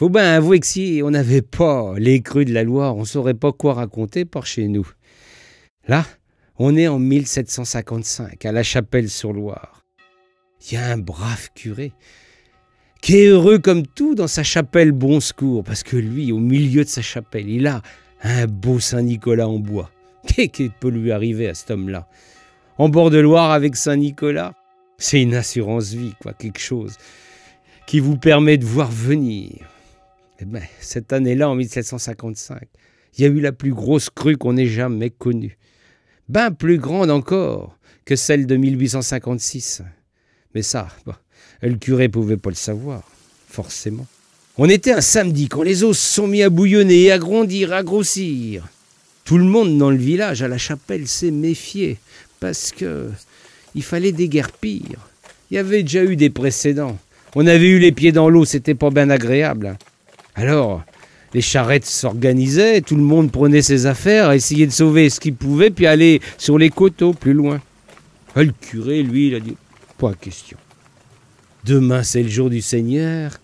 Faut bien avouer que si on n'avait pas les crues de la Loire, on ne saurait pas quoi raconter par chez nous. Là, on est en 1755, à la Chapelle-sur-Loire. Il y a un brave curé qui est heureux comme tout dans sa chapelle Bon Secours, parce que lui, au milieu de sa chapelle, il a un beau Saint-Nicolas en bois. Qu'est-ce qui peut lui arriver à cet homme-là? En bord de Loire avec Saint-Nicolas, c'est une assurance vie, quoi, quelque chose qui vous permet de voir venir. Eh ben, cette année-là, en 1755, il y a eu la plus grosse crue qu'on ait jamais connue. Ben plus grande encore que celle de 1856. Mais ça, bon, le curé pouvait pas le savoir, forcément. On était un samedi quand les eaux se sont mis à bouillonner et à grondir, à grossir. Tout le monde dans le village, à la chapelle, s'est méfié, parce que il fallait déguerpir. Il y avait déjà eu des précédents. On avait eu les pieds dans l'eau, c'était pas bien agréable. Alors, les charrettes s'organisaient, tout le monde prenait ses affaires, essayait de sauver ce qu'il pouvait, puis aller sur les coteaux, plus loin. Le curé, lui, il a dit, pas question. Demain, c'est le jour du Seigneur,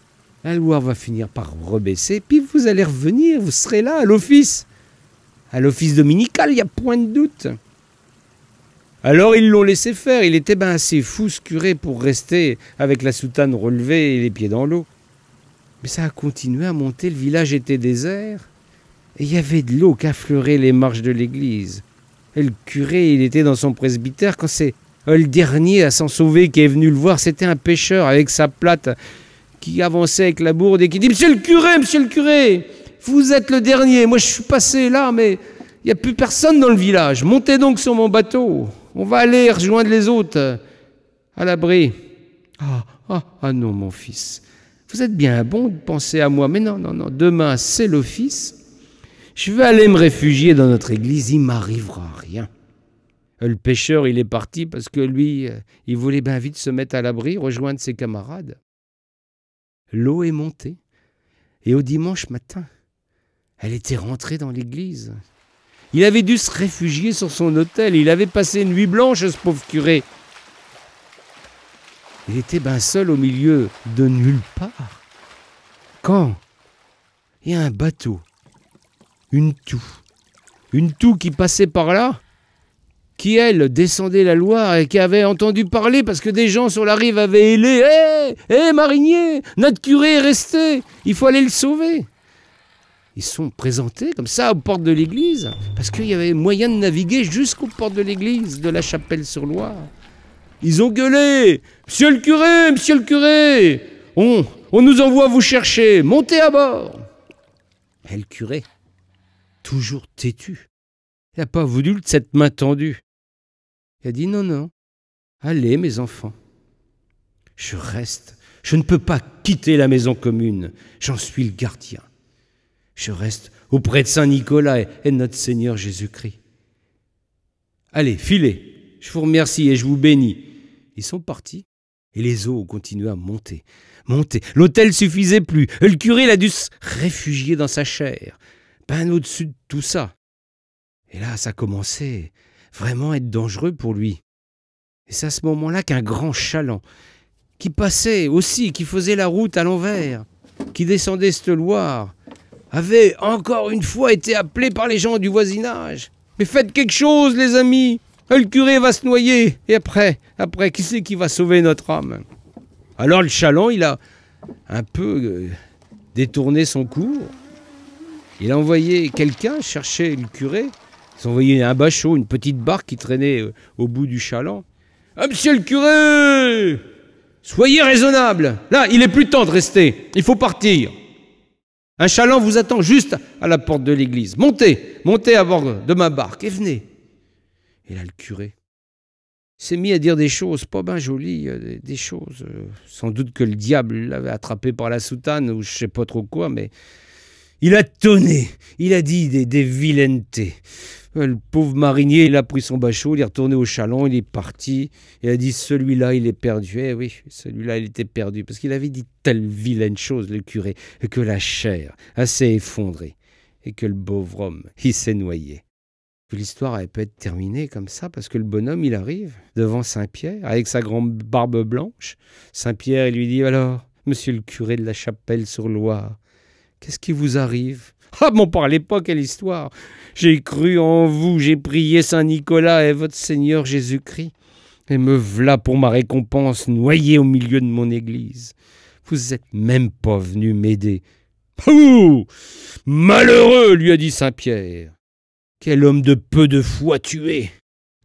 la Loire va finir par rebaisser, puis vous allez revenir, vous serez là, à l'office. À l'office dominical, il n'y a point de doute. Alors ils l'ont laissé faire, il était ben assez fou ce curé pour rester avec la soutane relevée et les pieds dans l'eau. Mais ça a continué à monter, le village était désert, et il y avait de l'eau qui affleurait les marches de l'église. Et le curé, il était dans son presbytère quand c'est le dernier à s'en sauver qui est venu le voir, c'était un pêcheur avec sa plate qui avançait avec la bourde et qui dit « Monsieur le curé, vous êtes le dernier, moi je suis passé là, mais il n'y a plus personne dans le village, montez donc sur mon bateau. On va aller rejoindre les autres à l'abri. » Ah non, mon fils, vous êtes bien bon de penser à moi, mais non, demain c'est l'office. Je vais aller me réfugier dans notre église, il m'arrivera rien. Le pêcheur, il est parti parce que lui, il voulait bien vite se mettre à l'abri, rejoindre ses camarades. L'eau est montée, et au dimanche matin, elle était rentrée dans l'église. Il avait dû se réfugier sur son autel. Il avait passé une nuit blanche, ce pauvre curé. Il était ben seul au milieu de nulle part. Quand il y a un bateau, une toux qui passait par là, qui, elle, descendait la Loire et qui avait entendu parler parce que des gens sur la rive avaient hélé « Hé, marinier, notre curé est resté, il faut aller le sauver !» Ils se sont présentés comme ça aux portes de l'église, parce qu'il y avait moyen de naviguer jusqu'aux portes de l'église de la Chapelle-sur-Loire. Ils ont gueulé « Monsieur le curé, on nous envoie vous chercher, montez à bord !» Et le curé, toujours têtu, il n'a pas voulu de cette main tendue. Il a dit « Non, allez mes enfants, je reste, je ne peux pas quitter la maison commune, j'en suis le gardien. Je reste auprès de Saint-Nicolas et de notre Seigneur Jésus-Christ. Allez, filez, je vous remercie et je vous bénis. » Ils sont partis et les eaux ont continué à monter. L'autel suffisait plus. Le curé il a dû se réfugier dans sa chaire, ben au-dessus de tout ça. Et là, ça commençait vraiment à être dangereux pour lui. Et c'est à ce moment-là qu'un grand chaland, qui passait aussi, qui faisait la route à l'envers, qui descendait cette Loire, avait encore une fois été appelé par les gens du voisinage. « Mais faites quelque chose, les amis, le curé va se noyer. Et après, qui c'est qui va sauver notre âme ?» Alors le chaland, il a un peu détourné son cours. Il a envoyé quelqu'un chercher le curé. Ils ont envoyé un bachot, une petite barque qui traînait au bout du chaland. « Ah, monsieur le curé, soyez raisonnable. Là, il est plus temps de rester. Il faut partir. Un chaland vous attend juste à la porte de l'église. Montez à bord de ma barque et venez. » Et là, le curé s'est mis à dire des choses pas bien jolies, des choses, sans doute que le diable l'avait attrapé par la soutane ou je sais pas trop quoi, mais il a tonné, il a dit des vilainetés. Le pauvre marinier, il a pris son bachot, il est retourné au chaland, il est parti, il a dit « celui-là, il est perdu ». Eh oui, celui-là, il était perdu, parce qu'il avait dit telle vilaine chose, le curé, que la chair s'est effondrée, et que le pauvre homme, il s'est noyé. L'histoire avait pu être terminée comme ça, parce que le bonhomme, il arrive devant Saint-Pierre, avec sa grande barbe blanche. Saint-Pierre, il lui dit « Alors, monsieur le curé de la Chapelle-sur-Loire, Qu'est-ce qui vous arrive? Ah, m'en parlez pas, quelle histoire! J'ai cru en vous, j'ai prié Saint-Nicolas et votre Seigneur Jésus-Christ, et me v'là pour ma récompense noyé au milieu de mon église. Vous êtes même pas venu m'aider. Ouh! Malheureux, lui a dit Saint-Pierre. Quel homme de peu de foi tu es!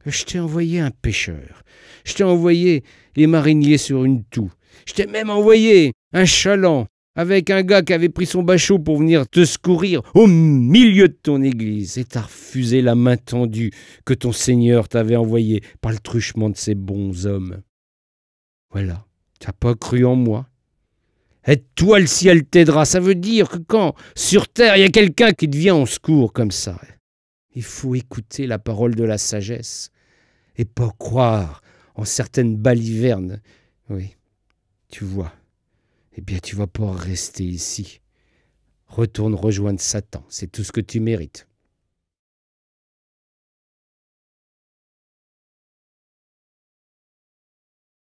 Je t'ai envoyé un pêcheur. Je t'ai envoyé les mariniers sur une toux. Je t'ai même envoyé un chaland avec un gars qui avait pris son bachot pour venir te secourir au milieu de ton église. Et t'as refusé la main tendue que ton Seigneur t'avait envoyée par le truchement de ces bons hommes. Voilà, t'as pas cru en moi. Aide-toi, le ciel t'aidera. Ça veut dire que quand, sur terre, il y a quelqu'un qui te vient en secours comme ça, il faut écouter la parole de la sagesse et pas croire en certaines balivernes. Oui, tu vois. Eh bien, tu vas pas rester ici. Retourne rejoindre Satan, c'est tout ce que tu mérites.